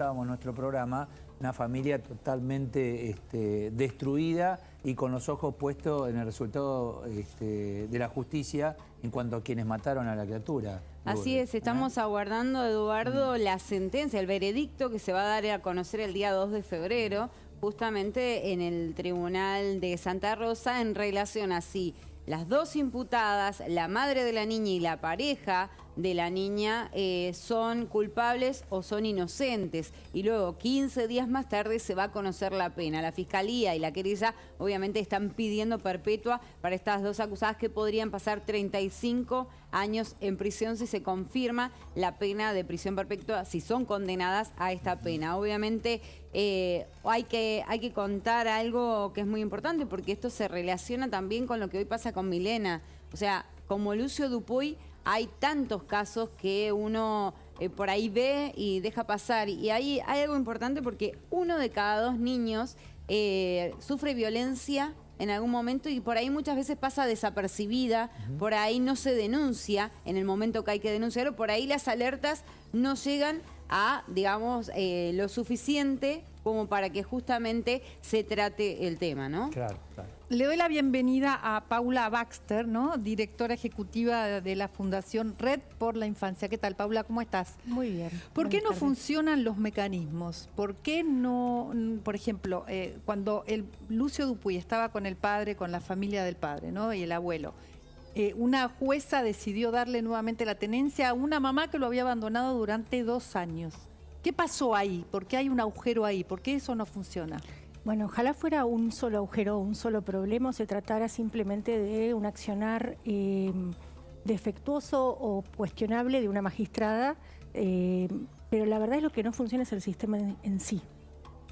Estábamos en nuestro programa, una familia totalmente destruida y con los ojos puestos en el resultado de la justicia en cuanto a quienes mataron a la criatura. Así es, estamos aguardando, Eduardo, la sentencia, el veredicto que se va a dar a conocer el día 2 de febrero, justamente en el Tribunal de Santa Rosa, en relación a si las dos imputadas, la madre de la niña y la pareja de la niña, son culpables o son inocentes. Y luego, 15 días más tarde, se va a conocer la pena. La Fiscalía y la querella, obviamente, están pidiendo perpetua para estas dos acusadas que podrían pasar 35 años en prisión si se confirma la pena de prisión perpetua, si son condenadas a esta pena. Obviamente, hay que contar algo que es muy importante, porque esto se relaciona también con lo que hoy pasa con Milena. O sea, como Lucio Dupuy, hay tantos casos que uno por ahí ve y deja pasar. Y hay algo importante, porque 1 de cada 2 niños sufre violencia en algún momento, y por ahí muchas veces pasa desapercibida, por ahí no se denuncia en el momento que hay que denunciar, o por ahí las alertas no llegan a, digamos, lo suficiente como para que justamente se trate el tema, ¿no? Claro, claro. Le doy la bienvenida a Paula Baxter, ¿no? Directora ejecutiva de la Fundación Red por la Infancia. ¿Qué tal, Paula? ¿Cómo estás? Muy bien. ¿Por qué no funcionan los mecanismos? ¿Por qué no, por ejemplo, cuando Lucio Dupuy estaba con el padre, con la familia del padre, ¿no? Y el abuelo, una jueza decidió darle nuevamente la tenencia a una mamá que lo había abandonado durante 2 años. ¿Qué pasó ahí? ¿Por qué hay un agujero ahí? ¿Por qué eso no funciona? Bueno, ojalá fuera un solo agujero, un solo problema, o se tratara simplemente de un accionar defectuoso o cuestionable de una magistrada, pero la verdad es lo que no funciona es el sistema en sí.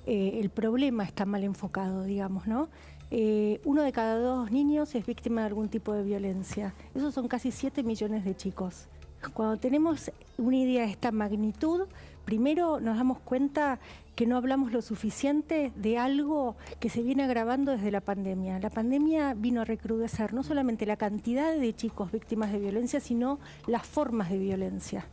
El problema está mal enfocado, digamos, ¿no? 1 de cada 2 niños es víctima de algún tipo de violencia. Esos son casi 7 millones de chicos. Cuando tenemos una idea de esta magnitud, primero nos damos cuenta que no hablamos lo suficiente de algo que se viene agravando desde la pandemia. La pandemia vino a recrudecer no solamente la cantidad de chicos víctimas de violencia, sino las formas de violencia.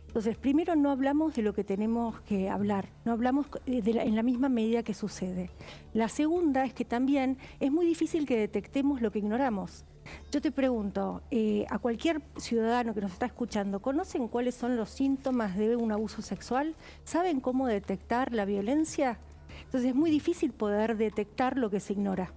Entonces, primero no hablamos de lo que tenemos que hablar, no hablamos en la misma medida que sucede. La segunda es que también es muy difícil que detectemos lo que ignoramos. Yo te pregunto, a cualquier ciudadano que nos está escuchando, ¿conocen cuáles son los síntomas de un abuso sexual? ¿Saben cómo detectar la violencia? Entonces es muy difícil poder detectar lo que se ignora.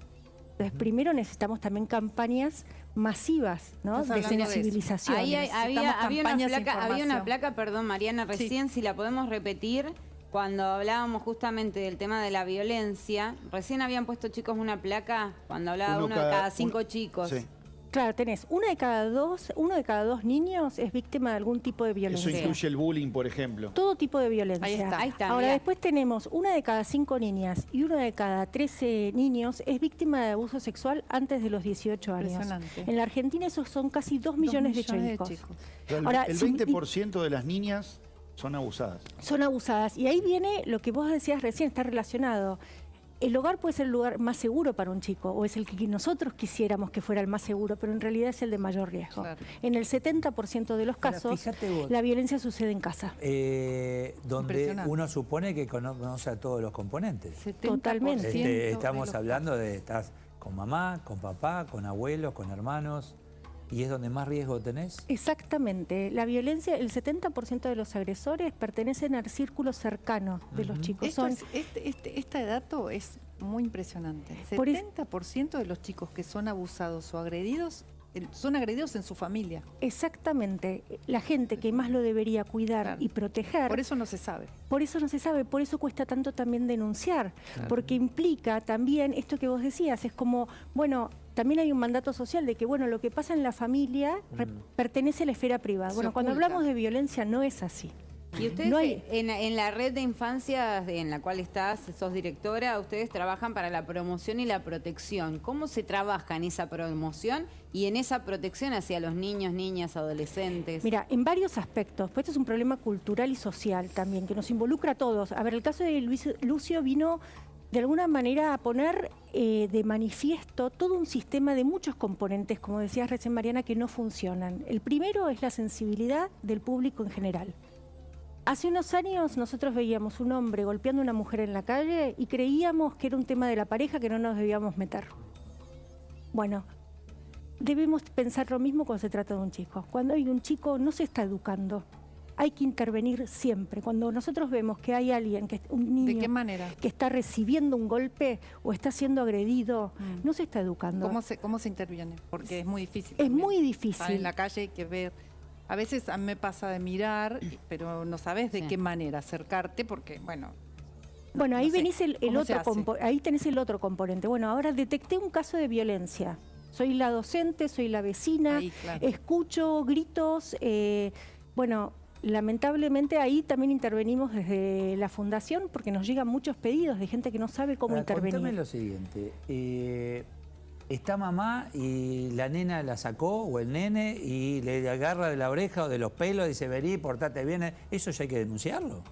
Entonces primero necesitamos también campañas masivas, ¿no? De sensibilización. Había una placa, perdón, Mariana, recién, si la podemos repetir, cuando hablábamos justamente del tema de la violencia, recién habían puesto, chicos, una placa cuando hablaba uno de cada 5 chicos. Sí. Claro, tenés 1 de cada 2 niños es víctima de algún tipo de violencia. Eso incluye el bullying, por ejemplo. Todo tipo de violencia. Ahí está. Ahora, después tenemos 1 de cada 5 niñas y 1 de cada 13 niños es víctima de abuso sexual antes de los 18 años. Impresionante. En la Argentina esos son casi 2 millones de chicos. Ahora, el 20% de las niñas son abusadas. Son abusadas. Y ahí viene lo que vos decías recién, está relacionado. El hogar puede ser el lugar más seguro para un chico, o es el que nosotros quisiéramos que fuera el más seguro, pero en realidad es el de mayor riesgo. Claro. En el 70% de los casos, vos, la violencia sucede en casa. Donde uno supone que conoce a todos los componentes. Totalmente. Estamos hablando de, estás con mamá, con papá, con abuelos, con hermanos. ¿Y es donde más riesgo tenés? Exactamente. La violencia, el 70% de los agresores pertenecen al círculo cercano de los chicos. Este dato es muy impresionante. 70% de los chicos que son abusados o agredidos son agredidos en su familia. Exactamente. La gente que más lo debería cuidar y proteger. Por eso no se sabe. Por eso no se sabe, por eso cuesta tanto también denunciar. Porque implica también esto que vos decías, es como, bueno, también hay un mandato social de que, bueno, lo que pasa en la familia pertenece a la esfera privada. Bueno, cuando hablamos de violencia no es así. Y ustedes, en la red de infancia en la cual sos directora, ustedes trabajan para la promoción y la protección. ¿Cómo se trabaja en esa promoción y en esa protección hacia los niños, niñas, adolescentes? Mira, en varios aspectos, pues esto es un problema cultural y social también, que nos involucra a todos. A ver, el caso de Lucio vino de alguna manera a poner de manifiesto todo un sistema de muchos componentes, como decías recién, Mariana, que no funcionan. El primero es la sensibilidad del público en general. Hace unos años nosotros veíamos un hombre golpeando a una mujer en la calle y creíamos que era un tema de la pareja que no nos debíamos meter. Bueno, debemos pensar lo mismo cuando se trata de un chico. Cuando hay un chico no se está educando. Hay que intervenir siempre. Cuando nosotros vemos que hay alguien, un niño, ¿de qué manera? que está recibiendo un golpe o está siendo agredido, no se está educando. ¿Cómo se interviene? Porque es muy difícil. Es también. muy difícil. Estar en la calle hay que ver. A veces a mí me pasa de mirar, pero no sabes de qué manera acercarte, porque, bueno... Bueno, ahí no sé, venís el ¿cómo se otro hace? ahí tenés el otro componente. Bueno, ahora detecté un caso de violencia. Soy la docente, soy la vecina, Ahí, claro. escucho gritos. Bueno, lamentablemente ahí también intervenimos desde la fundación porque nos llegan muchos pedidos de gente que no sabe cómo intervenir. Contame lo siguiente. Está mamá y la nena la sacó, o el nene, y le agarra de la oreja o de los pelos y dice, vení, portate bien. ¿Eso ya hay que denunciarlo?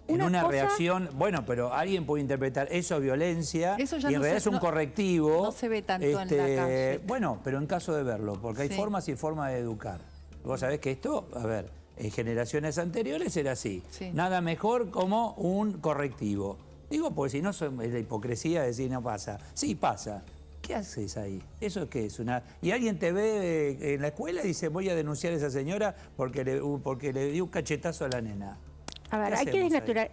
En una reacción, bueno, pero alguien puede interpretar eso violencia Eso ya y en no realidad se- es un correctivo. no se ve tanto en la calle. Bueno, pero en caso de verlo, porque hay Sí. formas y formas de educar. Vos sabés que esto, a ver, en generaciones anteriores era así. Sí. Nada mejor como un correctivo. Digo, pues si no es la hipocresía de decir no pasa. Sí, pasa. ¿Qué haces ahí? ¿Eso qué es? Y alguien te ve en la escuela y dice, voy a denunciar a esa señora porque le dio un cachetazo a la nena. A ver, ¿Qué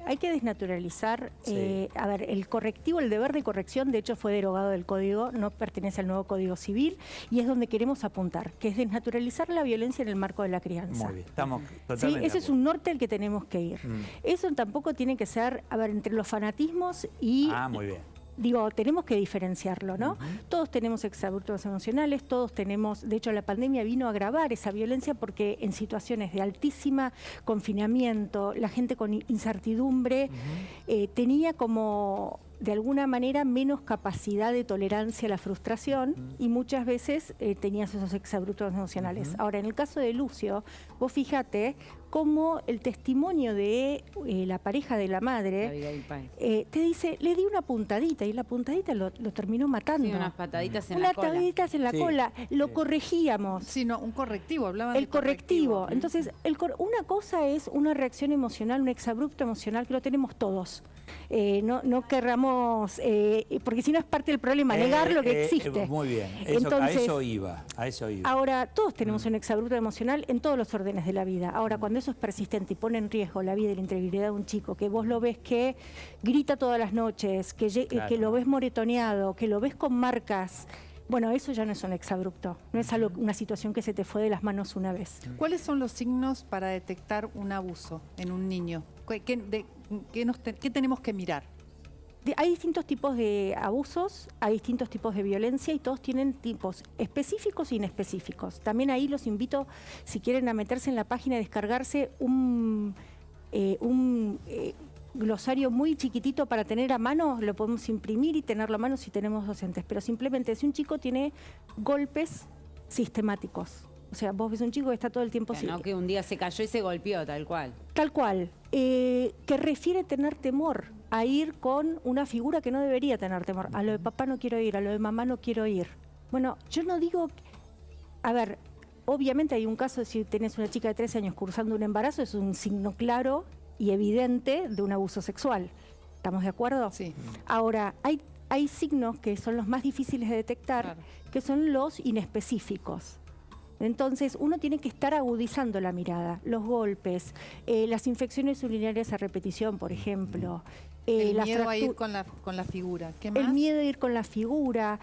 hay que desnaturalizar, Sí. a ver, el correctivo, el deber de corrección, de hecho fue derogado del código, no pertenece al nuevo Código Civil y es donde queremos apuntar, que es desnaturalizar la violencia en el marco de la crianza. Muy bien, estamos ¿Sí? totalmente Ese de es un norte al que tenemos que ir. Eso tampoco tiene que ser, a ver, entre los fanatismos y... muy bien. Digo, tenemos que diferenciarlo, ¿no? Todos tenemos exabruptos emocionales, todos tenemos... De hecho, la pandemia vino a agravar esa violencia porque en situaciones de altísima confinamiento, la gente con incertidumbre tenía como, de alguna manera, menos capacidad de tolerancia a la frustración y muchas veces tenías esos exabruptos emocionales. Ahora, en el caso de Lucio, vos fíjate cómo el testimonio de la pareja de la madre Abigail Páez. te dice, le di una puntadita y la puntadita lo terminó matando. Sí, unas pataditas en Unas la cola. pataditas en la Sí. cola, lo corregíamos. Sí, no, un correctivo, hablaban El de correctivo. Entonces, una cosa es una reacción emocional, un exabrupto emocional que lo tenemos todos. No querramos, porque si no es parte del problema, negar lo que existe. Muy bien, Entonces, a eso iba. ahora, todos tenemos un exabrupto emocional en todos los órdenes de la vida. Ahora, cuando eso es persistente y pone en riesgo la vida y la integridad de un chico, que vos lo ves que grita todas las noches, que lo ves moretoneado, que lo ves con marcas, bueno, eso ya no es un exabrupto, no es algo, una situación que se te fue de las manos una vez. ¿Cuáles son los signos para detectar un abuso en un niño? ¿Qué tenemos que mirar? Hay distintos tipos de abusos, hay distintos tipos de violencia y todos tienen tipos específicos e inespecíficos. También ahí los invito, si quieren, a meterse en la página y descargarse un glosario muy chiquitito para tener a mano, lo podemos imprimir y tenerlo a mano si tenemos docentes. Pero simplemente si un chico tiene golpes sistemáticos, o sea, vos ves un chico que está todo el tiempo... No que un día se cayó y se golpeó, tal cual. Tal cual, que refiere tener temor a ir con una figura que no debería tener temor. A lo de papá no quiero ir, a lo de mamá no quiero ir. Bueno, yo no digo... A ver, obviamente hay un caso, si tenés una chica de 13 años cursando un embarazo, es un signo claro y evidente de un abuso sexual. ¿Estamos de acuerdo? Sí. Ahora, hay signos que son los más difíciles de detectar, Claro. que son los inespecíficos. Entonces, uno tiene que estar agudizando la mirada, los golpes, las infecciones urinarias a repetición, por ejemplo. El la miedo a ir fractu- con la figura. ¿Qué más? el miedo a ir con la figura,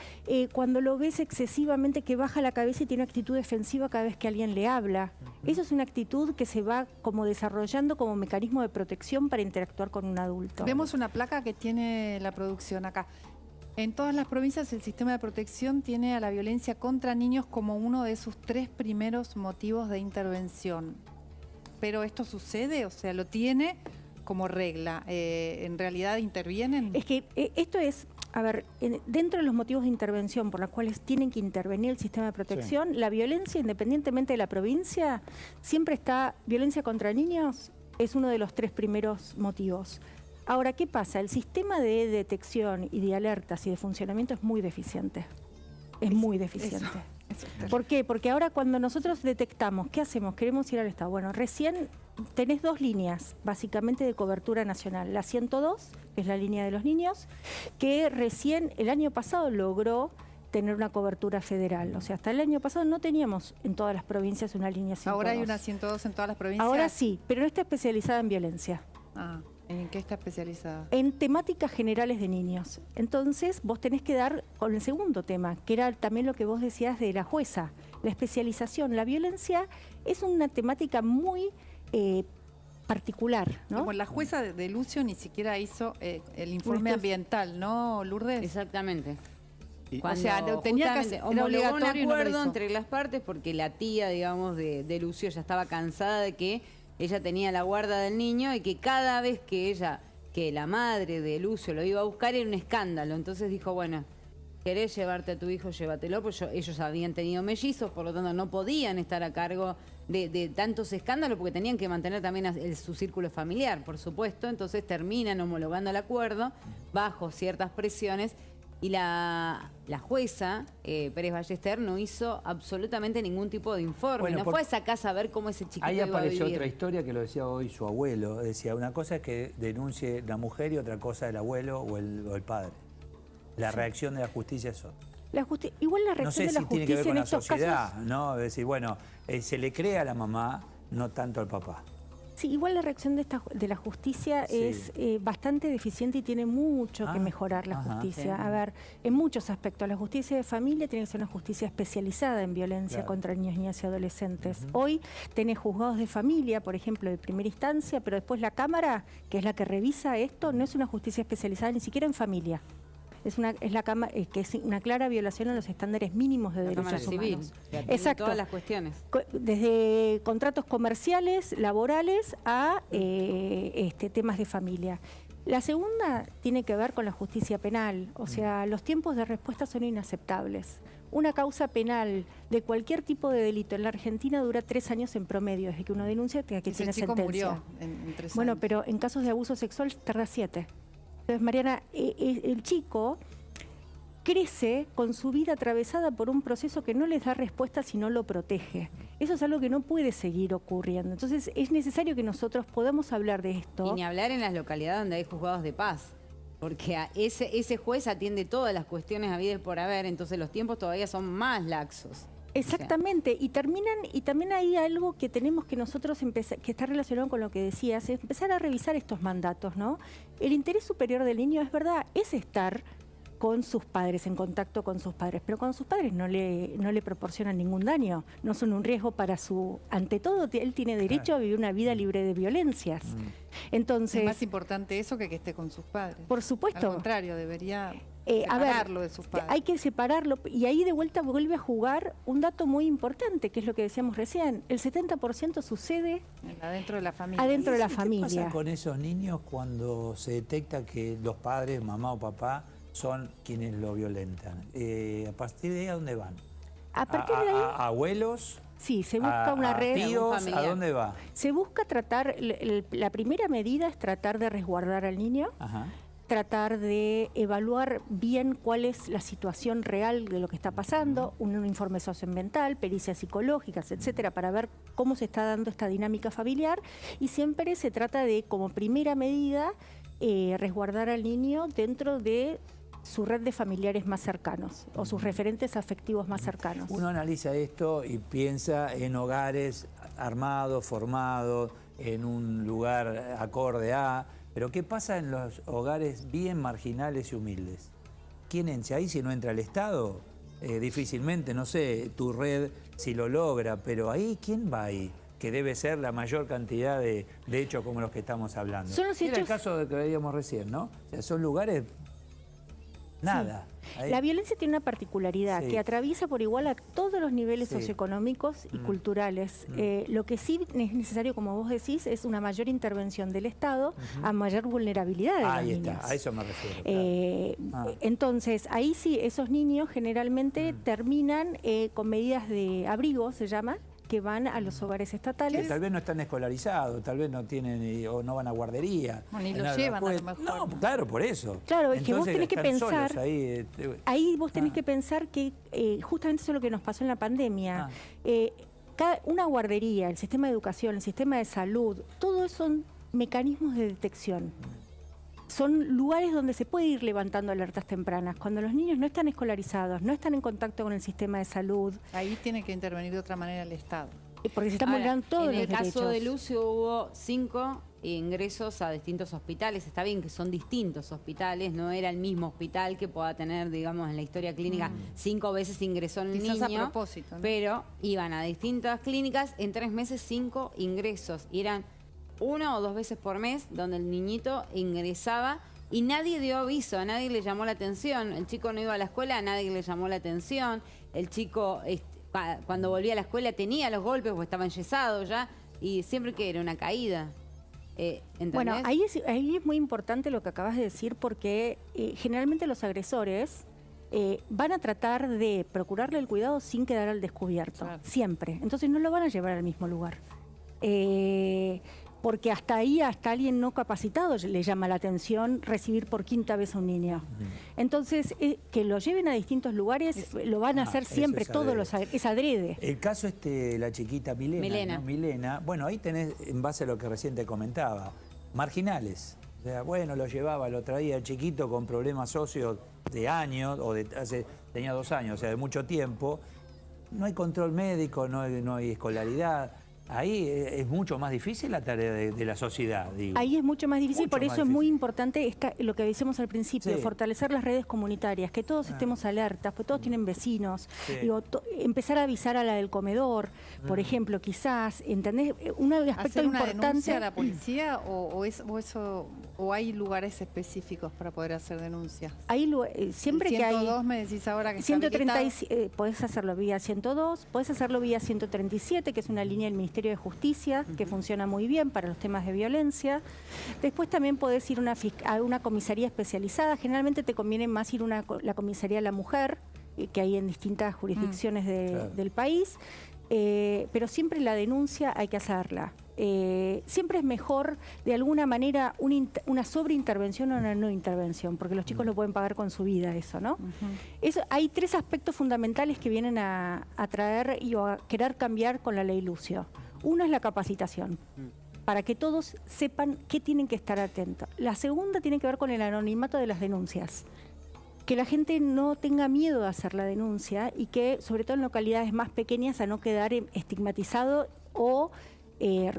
cuando lo ves excesivamente que baja la cabeza y tiene una actitud defensiva cada vez que alguien le habla. Eso es una actitud que se va como desarrollando como mecanismo de protección para interactuar con un adulto. Vemos una placa que tiene la producción acá. En todas las provincias el sistema de protección tiene a la violencia contra niños como uno de sus 3 primeros motivos de intervención. Pero esto sucede, o sea, lo tiene como regla. ¿En realidad intervienen? Es que esto es, a ver, dentro de los motivos de intervención por los cuales tienen que intervenir el sistema de protección, la violencia, independientemente de la provincia, siempre está, violencia contra niños es uno de los 3 primeros motivos. Ahora, ¿qué pasa? El sistema de detección y de alertas y de funcionamiento es muy deficiente. Es muy deficiente. ¿Por qué? Porque ahora cuando nosotros detectamos, ¿qué hacemos? Queremos ir al Estado. Bueno, recién tenés 2 líneas, básicamente, de cobertura nacional. La 102, que es la línea de los niños, que recién el año pasado logró tener una cobertura federal. O sea, hasta el año pasado no teníamos en todas las provincias una línea 102. Ahora hay una 102 en todas las provincias. Ahora sí, pero no está especializada en violencia. Ah, ¿en qué está especializada? En temáticas generales de niños. Entonces, vos tenés que dar con el segundo tema, que era también lo que vos decías de la jueza, la especialización. La violencia es una temática muy particular, ¿no? Como la jueza de Lucio ni siquiera hizo el informe Usted- ambiental, ¿no, Lourdes? Exactamente. Y- O sea, Cuando tenía que justamente era homologó obligatorio y un no lo acuerdo hizo. entre las partes porque la tía, digamos, de Lucio ya estaba cansada de que ella tenía la guarda del niño y que cada vez que la madre de Lucio lo iba a buscar era un escándalo. Entonces dijo, bueno, querés llevarte a tu hijo, llévatelo, pues ellos habían tenido mellizos, por lo tanto no podían estar a cargo de tantos escándalos porque tenían que mantener también su círculo familiar, por supuesto. Entonces terminan homologando el acuerdo bajo ciertas presiones. Y la jueza, Pérez Ballester, no hizo absolutamente ningún tipo de informe. Bueno, no fue a esa casa a ver cómo ese chiquito Ahí iba a apareció vivir. otra historia que lo decía hoy su abuelo. Decía, una cosa es que denuncie la mujer y otra cosa el abuelo o el padre. La reacción de la justicia es otra. Igual la No reacción sé de la si tiene que justicia ver con en la estos sociedad, casos... ¿no? Es decir, bueno, se le cree a la mamá, no tanto al papá. Sí, igual la reacción de la justicia Sí. es bastante deficiente y tiene mucho que mejorar la ajá. justicia. Sí. A ver, en muchos aspectos. La justicia de familia tiene que ser una justicia especializada en violencia Claro. contra niños, niñas y adolescentes. Hoy tenés juzgados de familia, por ejemplo, de primera instancia, pero después la Cámara, que es la que revisa esto, no es una justicia especializada ni siquiera en familia. Es la Cámara, que es una clara violación a los estándares mínimos de La Cámara derechos Civil, humanos. que atiende Exacto. todas las cuestiones. Desde contratos comerciales, laborales, a temas de familia. La segunda tiene que ver con la justicia penal, o sea, los tiempos de respuesta son inaceptables. Una causa penal de cualquier tipo de delito en la Argentina dura 3 años en promedio, desde que uno denuncia hasta que Ese tiene chico sentencia. murió en 3 Bueno, años. pero en casos de abuso sexual tarda 7. Entonces, Mariana, el chico crece con su vida atravesada por un proceso que no les da respuesta si no lo protege. Eso es algo que no puede seguir ocurriendo. Entonces, es necesario que nosotros podamos hablar de esto. Y ni hablar en las localidades donde hay juzgados de paz. Porque ese juez atiende todas las cuestiones habidas por haber, entonces los tiempos todavía son más laxos. Exactamente, y también hay algo que tenemos que nosotros empezar, que está relacionado con lo que decías, es empezar a revisar estos mandatos, ¿no? El interés superior del niño, es verdad, es estar con sus padres, en contacto con sus padres, pero cuando sus padres no le proporcionan ningún daño, no son un riesgo para su... Ante todo, él tiene derecho a vivir una vida libre de violencias. Entonces, Es más importante eso que esté con sus padres. por supuesto. Al contrario, debería A ver, separarlo de sus padres. hay que separarlo y ahí de vuelta vuelve a jugar un dato muy importante, que es lo que decíamos recién. El 70% sucede Adentro de la familia. adentro de la ¿Qué familia. pasa con esos niños cuando se detecta que los padres, mamá o papá, son quienes lo violentan? ¿A partir de ahí a dónde van? A partir de ahí, ¿A abuelos? sí, se busca una ¿A red. tíos? ¿A familiar. dónde va? Se busca tratar, la primera medida es tratar de resguardar al niño, Ajá. tratar de evaluar bien cuál es la situación real de lo que está pasando, un informe socioambiental, pericias psicológicas, etcétera, para ver cómo se está dando esta dinámica familiar. Y siempre se trata de, como primera medida, resguardar al niño dentro de su red de familiares más cercanos o sus referentes afectivos más cercanos. Uno analiza esto y piensa en hogares armados, formados, en un lugar acorde a... Pero ¿qué pasa en los hogares bien marginales y humildes? ¿Quién entra ahí si no entra el Estado? Difícilmente, no sé, tu red si lo logra, pero ahí, ¿quién va ahí? Que debe ser la mayor cantidad de hechos como los que estamos hablando. Son los Era el hechos- caso de que veíamos recién, ¿no? O sea, son lugares... Nada. Ahí- La violencia tiene una particularidad Sí. que atraviesa por igual a todos los niveles Sí. socioeconómicos y culturales. Lo que sí es necesario, como vos decís, es una mayor intervención del Estado a mayor vulnerabilidad de Ahí los está, niños. a eso me refiero. Claro. Entonces, ahí sí, esos niños generalmente terminan con medidas de abrigo, se llama, que van a los hogares Que estatales. tal vez no están escolarizados, tal vez no tienen o no van a guardería. O ni En los la- llevan a lo pues, mejor. No, claro, por eso. Claro, es que vos Entonces, tenés que están solos pensar- ahí, Ahí vos tenés que pensar que justamente eso es lo que nos pasó en la pandemia. Una guardería, el sistema de educación, el sistema de salud, todo eso son mecanismos de detección. Son lugares donde se puede ir levantando alertas tempranas. Cuando los niños no están escolarizados, no están en contacto con el sistema de salud, Ahí tiene que intervenir de otra manera el Estado. porque se están Ahora, vulnerando todos en los el caso derechos. de Lucio hubo 5 ingresos a distintos hospitales. Está bien que son distintos hospitales, no era el mismo hospital que pueda tener, digamos, en la historia clínica 5 veces ingresó el Quizás niño. a propósito, ¿no? Pero iban a distintas clínicas, en 3 meses 5 ingresos. Y eran 1 o 2 veces por mes donde el niñito ingresaba y nadie dio aviso, a nadie le llamó la atención. El chico no iba a la escuela, a nadie le llamó la atención. El chico cuando volvía a la escuela tenía los golpes porque estaba enyesado ya y siempre que era una caída. ¿Entendés? Bueno, ahí es muy importante lo que acabas de decir porque generalmente los agresores van a tratar de procurarle el cuidado sin quedar al descubierto, Claro. siempre. Entonces no lo van a llevar al mismo lugar. Porque hasta ahí, hasta alguien no capacitado le llama la atención recibir por 5ª vez a un niño. Entonces, que lo lleven a distintos lugares, lo van a hacer eso siempre, es todos es adrede. El caso la chiquita Milena. ¿No? Milena, bueno, ahí tenés, en base a lo que recién te comentaba, marginales. O sea, bueno, lo llevaba, lo traía el chiquito con problemas socios de años, tenía 2 años, o sea, de mucho tiempo. No hay control médico, no hay escolaridad. Ahí es mucho más difícil la tarea de la sociedad, digo. Ahí es mucho más difícil, Mucho por más eso es muy difícil. importante lo que decíamos al principio, Sí. fortalecer las redes comunitarias, que todos estemos alertas, porque todos tienen vecinos. Sí. Digo, empezar a avisar a la del comedor, por ejemplo, quizás, ¿entendés? Un aspecto ¿Hacer una importante. denuncia a la policía o hay lugares específicos para poder hacer denuncias? Siempre El que hay 102 me decís ahora que está 130, podés hacerlo vía 102, podés hacerlo vía 137, que es una línea del Ministerio de Justicia, que funciona muy bien para los temas de violencia. Después también podés ir a una comisaría especializada. Generalmente te conviene más ir a la comisaría de la mujer, que hay en distintas jurisdicciones del país. Pero siempre la denuncia hay que hacerla. Siempre es mejor, de alguna manera, una sobreintervención o una no intervención, porque los chicos lo pueden pagar con su vida, eso, ¿no? Hay 3 aspectos fundamentales que vienen a traer y a querer cambiar con la ley Lucio. Uno es la capacitación, para que todos sepan qué tienen que estar atentos. La segunda tiene que ver con el anonimato de las denuncias. Que la gente no tenga miedo de hacer la denuncia y que, sobre todo en localidades más pequeñas, a no quedar estigmatizado o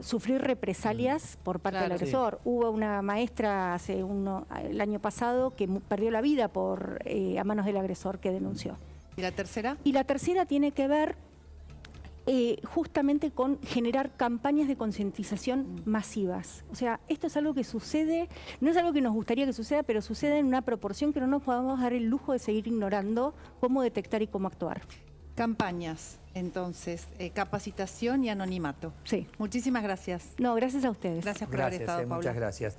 sufrir represalias por parte del Claro. agresor. Hubo una maestra el año pasado que perdió la vida a manos del agresor que denunció. ¿Y la tercera? Y la tercera tiene que ver justamente con generar campañas de concientización masivas. O sea, esto es algo que sucede, no es algo que nos gustaría que suceda, pero sucede en una proporción que no nos podamos dar el lujo de seguir ignorando cómo detectar y cómo actuar. Campañas, entonces, capacitación y anonimato. Sí. Muchísimas gracias. No, gracias a ustedes. Gracias por haber estado, Paula. Muchas gracias.